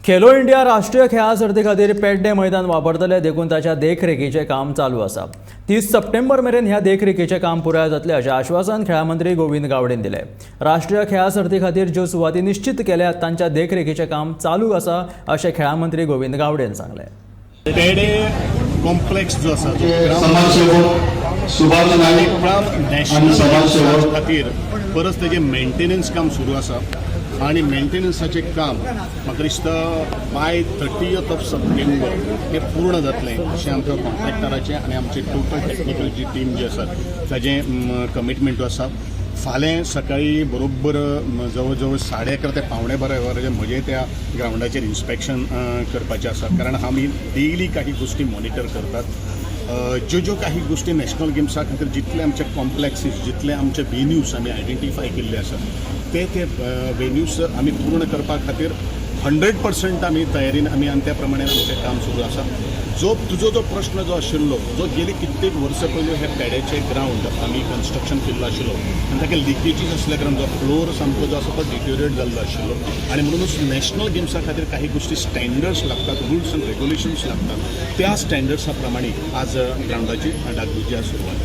Khelo India राष्ट्रीय खेळा सर्ती खातीर पेडणे मैदान वापरतले देखून ताच्या देखरेखीचें काम चालू आसा। 30 सप्टेंबर मेरेन ह्या देखरेखीचें काम पुराय जातलें अशें आश्वासन खेळा मंत्री गोविंद गावडेन दिलें। राष्ट्रीय खेळा सर्ती खातीर ज्यो सुवाती निश्चित केल्यात तांच्या देखरेखीचें काम चालू आसा अशें खेळा मंत्री गोविंद गावडेन सांगलें। पेडे कॉम्प्लेक्स जो आसा समाजसेवक सुभाष नाईक नॅशनल समाजसेवक खातीर परत तेजें मेंटेनन्स काम सुरू आसा आणि मेंटेनन्साचें काम म्हाका दिसता बाय 30th सप्टेंबर हे पूर्ण जातलें अशें आमच्या कॉन्ट्रॅक्टराचें आनी आमची टोटल टेक्निकल जी टीम जी आसा ताजें कमिटमेंट आसा। फाल्यां सकाळी बरोबर जवळ जवळ 11:30 ते 11:15 म्हजें त्या ग्राउंडाचेर इन्स्पेक्शन करपाचें आसा, कारण आमी डेली काही गोष्टी मॉनिटर करतात। ज्यो काही गोष्टी नॅशनल गेम्सा खातीर जितले आमचे कॉम्प्लेक्सीस जितले आमचे वेन्यूज आमी आयडेंटिफाय केल्ले आसात ते वेन्यूज आमी पूर्ण करपा खातीर 100% आमी तयारीन आनी त्या प्रमाणे आमचें काम सुरू आसा। तुजो प्रश्न जो आशिल्लो, जो गेली कित्येक वर्सां पयलीं हे पेड्याचे ग्राउंड आमी कन्स्ट्रक्शन केल्लो आशिल्लो आनी ताका लिकेजीस आसल्या कारण जो फ्लोर सामको जो आसा तो डिटेरियोरेट जाल्लो आशिल्लो आनी म्हणूनच नॅशनल गेम्सा खातीर काही गोष्टी स्टँडर्ड्स लागतात, रुल्स अँड रेग्युलेशन्स लागतात। त्या स्टँडर्ड्सा प्रमाणे आज ग्राउंडाची डागडुजी सुरवात आसा।